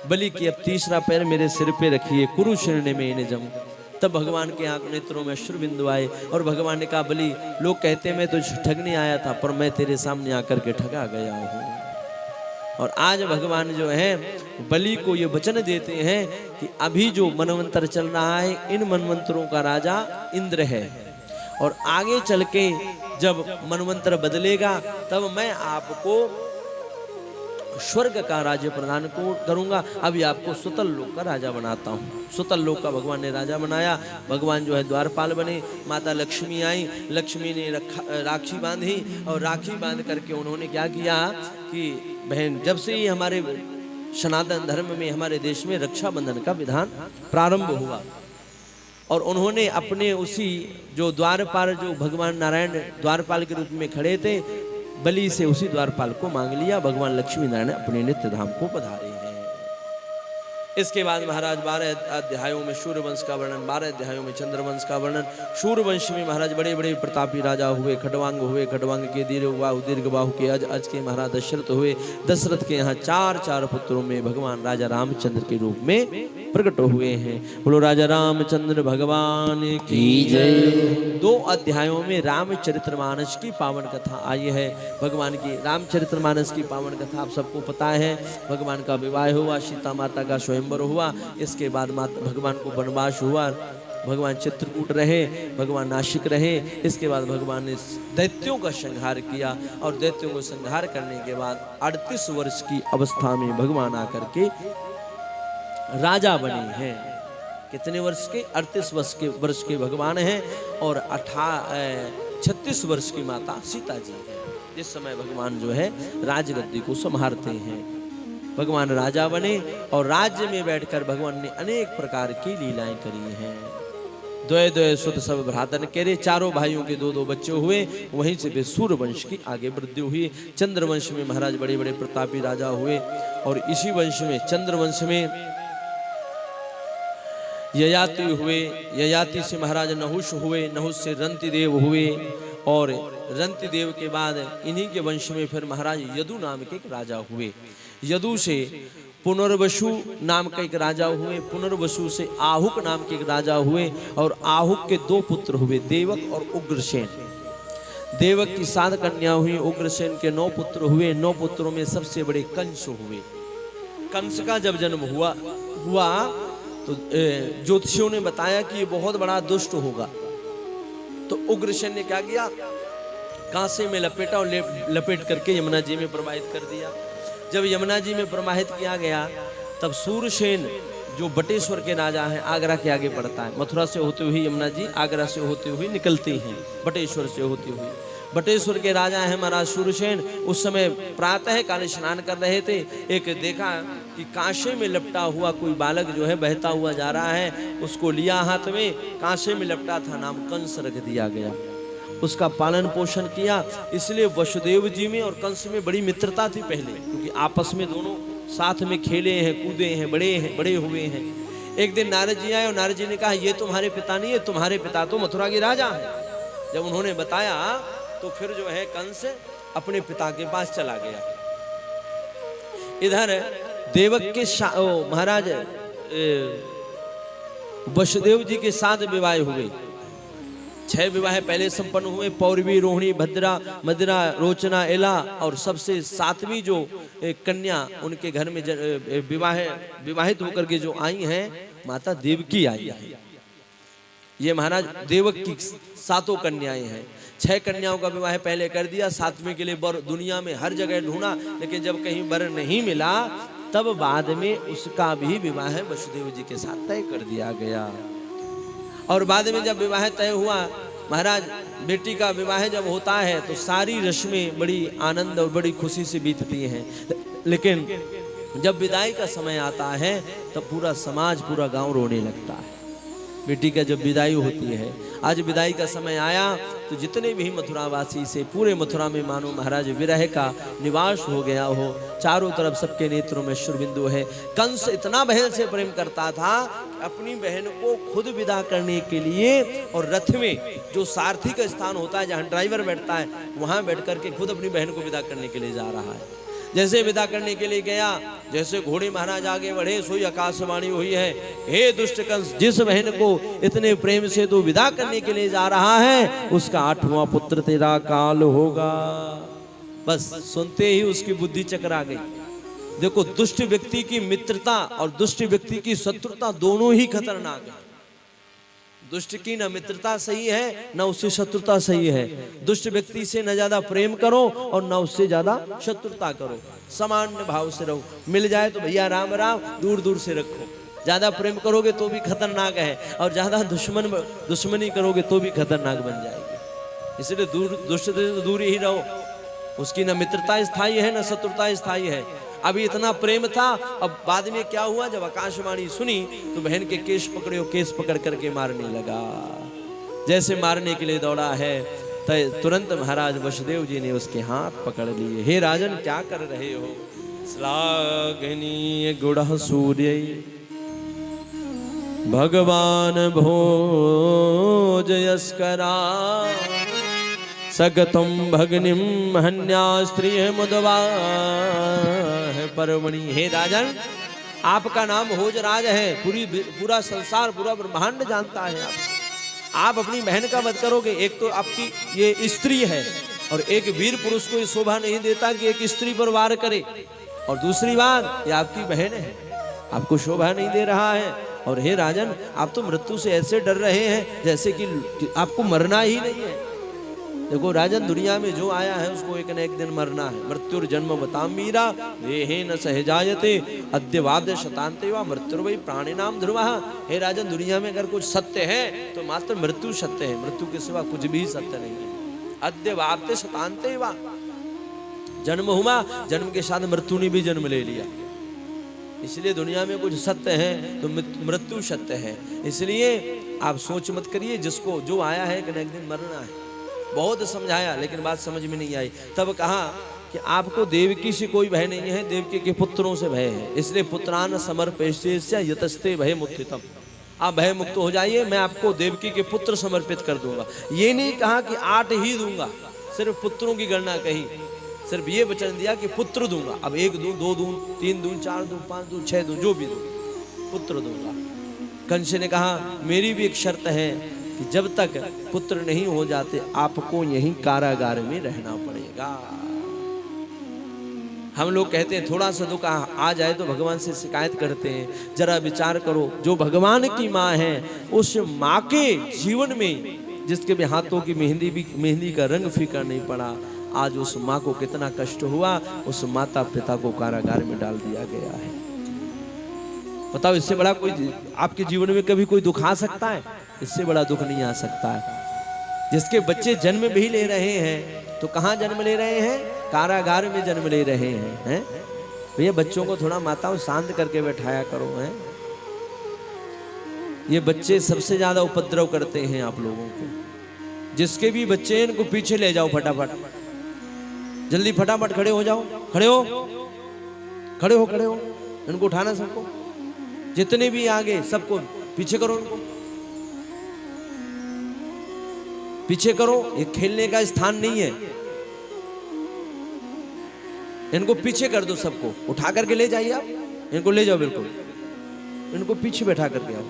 बलि की अब तीसरा पैर मेरे सिर पे रखिए, कुरुशरण्य में निजम। तब भगवान के आंख नेत्रों में अश्रु बिंदु आए और भगवान ने कहा बलि, लोग कहते मैं तो ठगने आया था, पर मैं तेरे सामने आकर के ठगा गया हूँ। और आज भगवान जो है बलि को ये वचन देते हैं कि अभी जो मनवंतर चल रहा है, इन मनवंतरों का राजा इंद्र है और आगे चल के जब मनवंतर बदलेगा तब मैं आपको स्वर्ग का राज्य प्रदान करूंगा। अभी आपको सुतल लोक का राजा बनाता हूँ। सुतल लोक का भगवान ने राजा बनाया। भगवान जो है द्वारपाल बने। माता लक्ष्मी आई, लक्ष्मी ने राखी बांधी और राखी बांध करके उन्होंने क्या किया कि बहन, जब से ही हमारे सनातन धर्म में, हमारे देश में रक्षाबंधन का विधान प्रारंभ हुआ और उन्होंने अपने उसी जो द्वारपाल, जो भगवान नारायण द्वारपाल के रूप में खड़े थे, बलि से उसी द्वारपाल को मांग लिया। भगवान लक्ष्मी नारायण अपने नित्य धाम को पधारे हैं। इसके बाद महाराज 12 अध्यायों में सूर्यवंश का वर्णन, 12 अध्यायों में चंद्रवंश का वर्णन। सूर्यवंश में महाराज बड़े बड़े प्रतापी राजा हुए, खडवांग के दीर्घ बाहु के अज के महाराज दशरथ हुए। दशरथ के यहाँ 4 पुत्रों में भगवान राजा रामचंद्र के रूप में प्रकट हुए हैं। बोलो राजा रामचंद्र भगवान की जय। 2 अध्यायों में रामचरितमानस की पावन कथा आई है। भगवान की रामचरितमानस की पावन कथा आप सबको पता है। भगवान का विवाह हुआ, सीता माता का स्वयंवर हुआ, इसके बाद भगवान को वनवास हुआ, भगवान चित्रकूट रहे, भगवान नासिक रहे। इसके बाद भगवान ने दैत्यों का संहार किया और दैत्यों को संहार करने के बाद 38 वर्ष की अवस्था में भगवान आकर के राजा बने हैं। कितने वर्ष के? 38 वर्ष के भगवान हैं और 36 वर्ष की माता सीता जी हैं। इस समय भगवान जो है राजगद्दी को संभालते हैं। भगवान राजा बने और राज्य में बैठकर भगवान ने अनेक प्रकार की लीलाएं करी हैं। द्वय सुत सब भ्रातन केरे, 4 भाइयों के 2 बच्चे हुए। वहीं से वे सूर्यवंश की आगे वृद्धि हुई। चंद्रवंश में महाराज बड़े बड़े प्रतापी राजा हुए और इसी वंश में चंद्रवंश में ययाति हुए। ययाति से महाराज नहुष हुए, नहुष से रंतिदेव हुए और रंतिदेव के बाद इन्हीं के वंश में फिर महाराज यदु नाम के एक राजा हुए। यदु से पुनर्वसु नाम का एक राजा हुए। पुनर्वसु से आहुक नाम के एक राजा हुए और आहुक के 2 पुत्र हुए, देवक और उग्रसेन। देवक की 7 कन्या हुई, उग्रसेन के 9 पुत्र हुए। 9 पुत्रों में सबसे बड़े कंस हुए। कंस का जब जन्म हुआ तो ज्योतिषियों ने बताया कि ये बहुत बड़ा दुष्ट होगा। तो उग्रसेन ने क्या किया, कांसे में लपेटा और लपेट करके यमुना जी में प्रवाहित कर दिया। जब यमुना जी में प्रवाहित किया गया तब सूरसेन जो बटेश्वर के राजा हैं, आगरा के आगे पड़ता है। मथुरा से होते हुए यमुना जी आगरा से होते हुए निकलती हैं, बटेश्वर से होते हुए। बटेश्वर के राजा है महाराज सूरसेन। उस समय प्रातः काल स्नान कर रहे थे। एक देखा कि कांसे में लपटा हुआ कोई बालक जो है बहता हुआ जा रहा है। उसको लिया हाथ में, कांसे में लपटा था, नाम कंस रख दिया गया। उसका पालन पोषण किया। इसलिए वसुदेव जी में और कंस में बड़ी मित्रता थी पहले, क्योंकि आपस में दोनों साथ में खेले हैं, कूदे हैं, बड़े हुए हैं। एक दिन नारद जी आए और नारद जी ने कहा ये तुम्हारे पिता नहीं है, तुम्हारे पिता तो मथुरा के राजा हैं। जब उन्होंने बताया तो फिर जो है कंस अपने पिता के पास चला गया। इधर देवक के महाराज वसुदेव जी के 7 विवाह हुए। 6 विवाह पहले संपन्न हुए, पौरवी, रोहिणी, भद्रा, मदिरा, रोचना, एला, और सबसे 7वीं जो कन्या उनके घर में विवाहित होकर के जो आई हैं माता देवकी आई है। ये महाराज देवक की 7 कन्याएं हैं। 6 कन्याओं का विवाह पहले कर दिया, 7वीं के लिए वर दुनिया में हर जगह ढूंढा, लेकिन जब कहीं वर नहीं मिला तब बाद में उसका भी विवाह वसुदेव जी के साथ तय कर दिया गया। और बाद में जब विवाह तय हुआ, महाराज बेटी का विवाह जब होता है तो सारी रस्में बड़ी आनंद और बड़ी खुशी से बीतती हैं, लेकिन जब विदाई का समय आता है तब पूरा समाज, पूरा गांव रोने लगता है। बेटी का जब विदाई होती है, आज विदाई का समय आया तो जितने भी मथुरावासी से पूरे मथुरा में मानो महाराज विरह का निवास हो गया हो। चारों तरफ सबके नेत्रों में शुरबिंदु है। कंस इतना बहन से प्रेम करता था अपनी बहन को खुद विदा करने के लिए, और रथ में जो सारथी का स्थान होता है जहाँ ड्राइवर बैठता है वहां बैठ करके खुद अपनी बहन को विदा करने के लिए जा रहा है। जैसे विदा करने के लिए गया, जैसे घोड़े महाराज आगे बढ़े, सोई आकाशवाणी हुई है, हे दुष्ट कंस, जिस बहन को इतने प्रेम से तू विदा करने के लिए जा रहा है उसका 8वां पुत्र तेरा काल होगा। बस सुनते ही उसकी बुद्धि चकरा गई। देखो, दुष्ट व्यक्ति की मित्रता और दुष्ट व्यक्ति की शत्रुता दोनों ही खतरनाक है। दुष्ट की न मित्रता सही है न उससे शत्रुता सही है। दुष्ट व्यक्ति से न ज्यादा प्रेम करो और न उससे ज्यादा शत्रुता करो, सामान्य भाव से रहो। मिल जाए तो भैया राम राम, दूर दूर से रखो। ज्यादा प्रेम करोगे तो भी खतरनाक है, और ज्यादा दुश्मनी करोगे तो भी खतरनाक बन जाएगी। इसलिए दुष्ट से दूर ही रहो। उसकी न मित्रता स्थायी है न शत्रुता स्थायी है। अभी इतना प्रेम था, अब बाद में क्या हुआ, जब आकाशवाणी सुनी तो बहन के केश पकड़े, केश पकड़ करके मारने लगा। जैसे मारने के लिए दौड़ा है तो तुरंत महाराज वसुदेव जी ने उसके हाथ पकड़ लिए। हे राजन, क्या कर रहे हो? श्लाघनीय गुण सूर्य भगवान भोजयस्करा सकतम भग्निम हन्या स्त्रिय मुदवा परमणि। हे राजन, आपका नाम भोजराज है, पूरा संसार, पूरा ब्रह्मांड जानता है। आप अपनी बहन का वध करोगे। एक तो आपकी ये स्त्री है, और एक वीर पुरुष को ये शोभा नहीं देता कि एक स्त्री पर वार करे, और दूसरी बात ये आपकी बहन है, आपको शोभा नहीं दे रहा है। और हे राजन, आप तो मृत्यु से ऐसे डर रहे हैं जैसे कि आपको मरना ही नहीं है। देखो राजन, दुनिया में जो आया है उसको एक न एक दिन मरना है। मृत्युर जन्म बताम मीरा देहे न सहजायते अद्यवाद शतांते वा मृत्युर्वै प्राणिनाम ध्रुवः। हे राजन, दुनिया में अगर कुछ सत्य है तो मात्र मृत्यु सत्य है, मृत्यु के सिवा कुछ भी सत्य नहीं है। अद्यवाद शतांते वा, जन्म हुआ, जन्म के साथ मृत्यु ने भी जन्म ले लिया। इसलिए दुनिया में कुछ सत्य है तो मृत्यु सत्य है। इसलिए आप सोच मत करिए, जिसको जो आया है कि एक दिन मरना है। बहुत समझाया लेकिन बात समझ में नहीं आई। तब कहा कि आपको देवकी से कोई भय नहीं है, देवकी के पुत्रों से भय है। इसलिए पुत्रान समर्पयस्य यतस्ते भय मुक्तितम, आप भय मुक्त हो जाइए, मैं आपको देवकी के पुत्र समर्पित कर दूंगा। ये नहीं कहा कि 8 ही दूंगा, सिर्फ पुत्रों की गणना कही, सिर्फ ये वचन दिया कि पुत्र दूंगा। अब 1 दूं, 2 दूं, 3 दूं, 4 दूं, 5 दूं, 6 दूं, जो भी दूं, पुत्र दूंगा। कंस ने कहा मेरी भी एक शर्त है कि जब तक पुत्र नहीं हो जाते आपको यहीं कारागार में रहना पड़ेगा। हम लोग कहते हैं थोड़ा सा दुख आ जाए तो भगवान से शिकायत करते हैं। जरा विचार करो, जो भगवान की माँ है उस माँ के जीवन में जिसके भी हाथों की मेहंदी का रंग फीका नहीं पड़ा, आज उस माँ को कितना कष्ट हुआ। उस माता पिता को कारागार में डाल दिया गया है। बताओ, इससे बड़ा कोई आपके जीवन में कभी कोई दुख आ सकता है? इससे बड़ा दुख नहीं आ सकता है। जिसके बच्चे जन्म भी ले रहे हैं तो कहाँ जन्म ले रहे हैं? कारागार में जन्म ले रहे हैं। भैया बच्चों को थोड़ा माताओं शांत करके बैठाया करो। हैं ये बच्चे सबसे ज्यादा उपद्रव करते हैं आप लोगों को। जिसके भी बच्चे हैं इनको पीछे ले जाओ फटाफट, जल्दी फटाफट खड़े हो जाओ, खड़े हो, खड़े हो, खड़े हो, इनको उठाना सबको, जितने भी आगे सबको पीछे करो, इनको पीछे करो, ये खेलने का स्थान नहीं है, इनको पीछे कर दो, सबको उठा करके ले जाइए आप, इनको ले जाओ, बिल्कुल इनको पीछे बैठा करके आओ।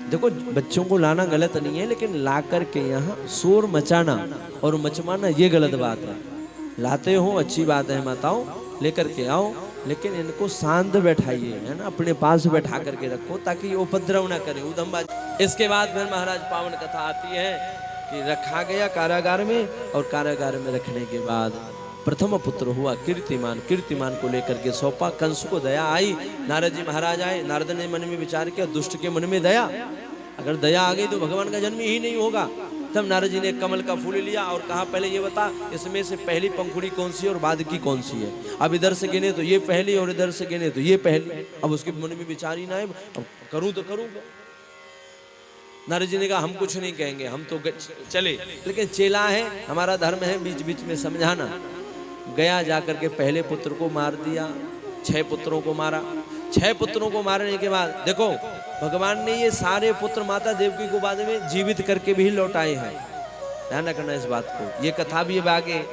देखो बच्चों को लाना गलत नहीं है, लेकिन ला करके यहाँ शोर मचाना और मचवाना ये गलत बात है। लाते हो अच्छी बात है माताओं, लेकर के आओ, लेकिन इनको शांत बैठाइए, है ना, अपने पास बैठा करके रखो ताकि ये उपद्रव ना करें, उदमबाजी। इसके बाद फिर महाराज पावन कथा आती है कि रखा गया कारागार में, और कारागार में रखने के बाद प्रथम पुत्र हुआ कीर्तिमान, कीर्तिमान को लेकर के सौंपा। कंस को दया आई, नारद जी महाराज आए, नारद ने मन में विचार किया दुष्ट के मन में दया, अगर दया आ गई तो भगवान का जन्म ही नहीं होगा। तब नारद जी ने कमल का फूल लिया और कहा पहले ये बता इसमें से पहली पंखुड़ी कौन सी है और बाद की कौन सी है। अब इधर से गिने तो ये पहली और इधर से गिने तो ये पहली। अब उसके मन में विचार ही ना है, अब करूं तो करूं। नारद जी ने कहा हम कुछ नहीं कहेंगे, हम तो चले, लेकिन चेला है, हमारा धर्म है बीच बीच में समझाना। गया जाकर के पहले पुत्र को मार दिया, 6 पुत्रों को मारा। 6 पुत्रों को मारने के बाद देखो भगवान ने ये सारे पुत्र माता देवकी को बाद में जीवित करके भी लौटाए हैं, ध्यान रखना इस बात को। ये कथा भी अब आगे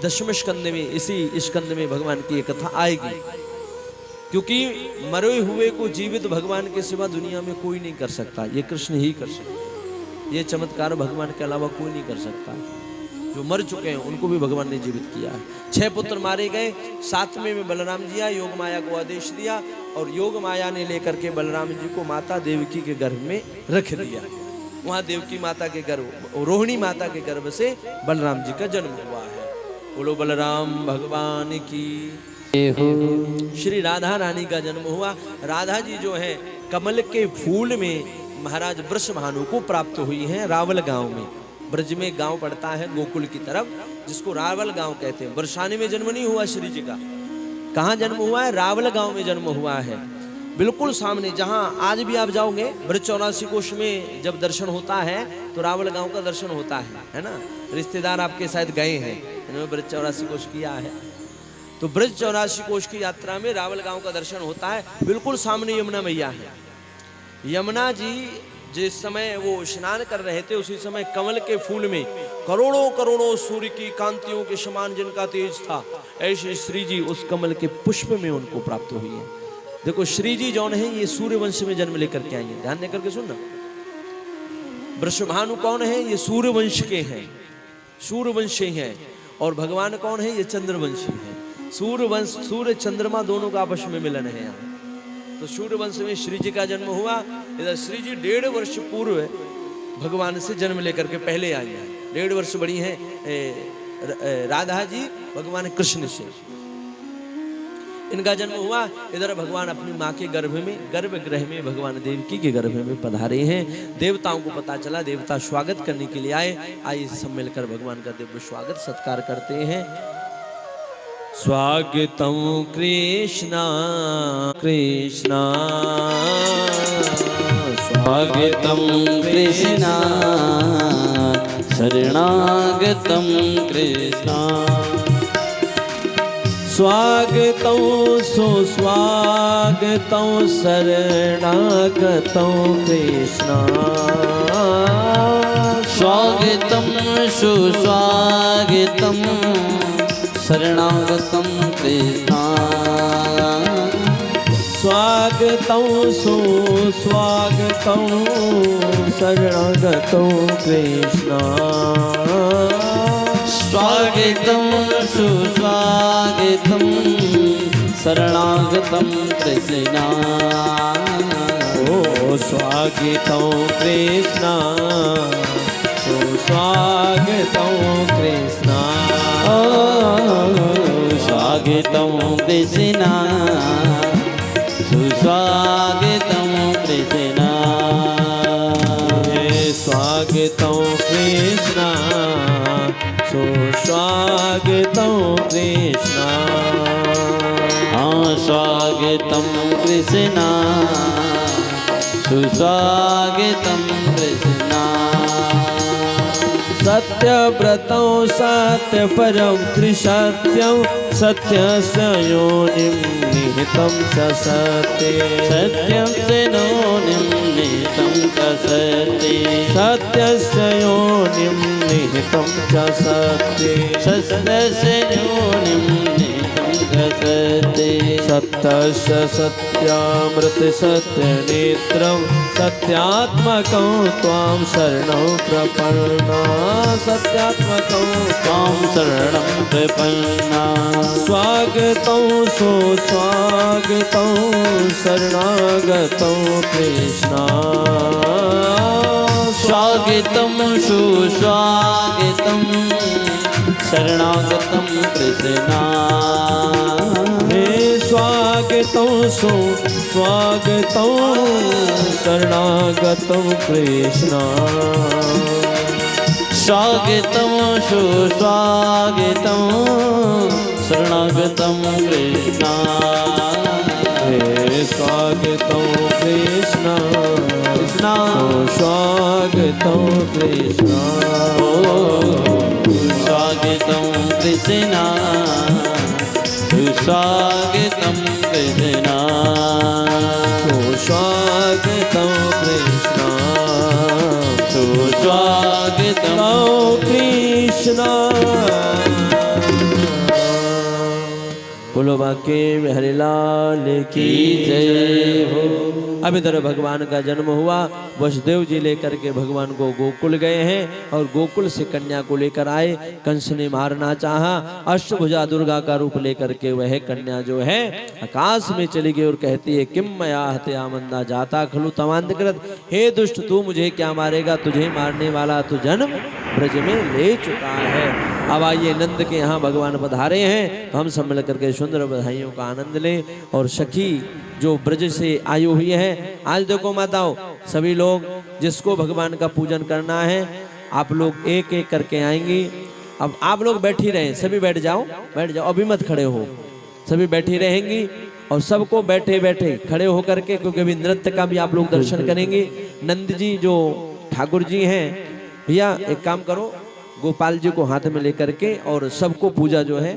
10वें स्कंद में, इसी स्कंद में भगवान की ये कथा आएगी, क्योंकि मरे हुए को जीवित भगवान के सिवा दुनिया में कोई नहीं कर सकता, ये कृष्ण ही कर सकते। ये चमत्कार भगवान के अलावा कोई नहीं कर सकता। जो मर चुके हैं उनको भी भगवान ने जीवित किया है। 6 पुत्र मारे गए। 7वें में बलराम जी आए, योग माया को आदेश दिया और योग माया ने लेकर के बलराम जी को माता देवकी के गर्भ में रख दिया। वहां देवकी माता के गर्भ, रोहिणी माता के गर्भ से बलराम जी का जन्म हुआ है। बोलो बलराम भगवान की। श्री राधा रानी का जन्म हुआ। राधा जी जो है कमल के फूल में महाराज वृषभानु को प्राप्त हुई हैं रावल गांव में। ब्रज में गांव पड़ता है गोकुल की तरफ, जिसको रावल गांव कहते हैं। बरसाने में जन्म नहीं हुआ श्री जी का, कहाँ जन्म हुआ है? रावल गांव में जन्म हुआ है, बिल्कुल सामने। जहां आज भी आप जाओगे ब्रज 84 कोष में जब दर्शन होता है तो रावल गांव का दर्शन होता है ना। रिश्तेदार आपके शायद गए हैं, इन्होंने ब्रज 84 कोष किया है, तो ब्रज 84 कोष की यात्रा में रावल गांव का दर्शन होता है। बिल्कुल सामने यमुना मैया है। यमुना जी जिस समय वो स्नान कर रहे थे उसी समय कमल के फूल में करोड़ों करोड़ों सूर्य की कांतियों के समान जिनका तेज था, ऐसे श्री जी उस कमल के पुष्प में उनको प्राप्त हुई है। देखो श्री जी जौन है ये सूर्य वंश में जन्म लेकर के आई है, ध्यान देकर के सुनना। वृषभानु कौन है? ये सूर्य वंश के हैं, सूर्य वंशी हैं। और भगवान कौन है? ये चंद्रवंशी है। सूर्य वंश, सूर्य चंद्रमा दोनों का आपस में मिलन है यहाँ। तो सूर्य वंश में श्री जी का जन्म हुआ। इधर श्री जी 1.5 वर्ष पूर्व भगवान से जन्म लेकर के पहले आई है। 1.5 वर्ष बड़ी हैं राधा जी भगवान कृष्ण से, इनका जन्म हुआ। इधर भगवान अपनी माँ के गर्भ में, गर्भगृह में भगवान देवकी के गर्भ में पधारे हैं। देवताओं को पता चला, देवता स्वागत करने के लिए आए। आइए सब मिलकर भगवान का दिव्य स्वागत सत्कार करते हैं। स्वागतम कृष्णा कृष्णा, स्वागतम कृष्णा, शरणागतम कृष्णा, स्वागतम सुस्वागतम शरणागतम कृष्णा, स्वागतम सुस्वागतम शरणागतम कृष्णा, स्वागतम सुस्वागतम शरणागतम कृष्णा, स्वागतम सुस्वागतम शरणागतम कृष्णा। ओ स्वागतम कृष्णा, सुस्वागतम कृष्णा, स्वागतम कृष्णा, सुस्वागतम कृष्णा, स्वागतम कृष्णा, सुस्वागतम कृष्णा। हाँ स्वागतम कृष्णा, सुस्वागतं कृष्णा सत्यव्रतौ सत्यपरं त्रिसत्यं सत्यस्य योनिं निहितं च सत्ये सत्यं च योनिं निहितं च सत्ये सत्यस्य योनिं निहितं च सत्ये सत्यस्य योनिं निहितं च सत्ये सत्यस्य सत्यामृत सत्यनेत्रं सत्यात्मकं त्वां शरणं प्रपन्ना सत्यात्मकं त्वां शरणं प्रपन्ना स्वागतं सुस्वागतं शरणागतं कृष्णा स्वागतं सुस्वागतं शरणागतं कृष्णा हे स्वागतं सुस्वागतं शरणागतं कृष्णा स्वागतं सुस्वागतं शरणागतं कृष्णा हे स्वागतं कृष्णा कृष्णा सुस्वागतं कृष्णा स्वागतं कृष्णा सुस्वागतं कृष्णा सुस्वागतं कृष्णा सुस्वागतं कृष्णा बोलो बाके हरिलाल की जय हो। अब इधर भगवान का जन्म हुआ। वसुदेव जी लेकर के भगवान को गोकुल गए हैं और गोकुल से कन्या को लेकर आए। कंस ने मारना चाहा, अष्टभुजा दुर्गा का रूप लेकर के वह कन्या जो है आकाश में चली गई और कहती है किम मया हत्या मंदा जाता खलु तमांधकृत, हे दुष्ट तू मुझे क्या मारेगा, तुझे मारने वाला तो जन्म ब्रज में ले चुका है। अब आइए नंद के यहाँ भगवान पधारे हैं तो हम सब मिल करके सुंदर बधाइयों का आनंद लें। और सखी जो ब्रज से आई हुई है, आज देखो माताओं सभी लोग जिसको भगवान का पूजन करना है आप लोग एक एक करके आएंगी। अब आप लोग बैठी रहें, सभी बैठ जाओ, अभी मत खड़े हो, सभी बैठी रहेंगी और सबको बैठे बैठे खड़े होकर के, क्योंकि अभी नृत्य का भी आप लोग दर्शन करेंगे। नंद जी जो ठाकुर जी हैं, भैया एक काम करो, गोपाल जी को हाथ में लेकर के और सबको पूजा जो है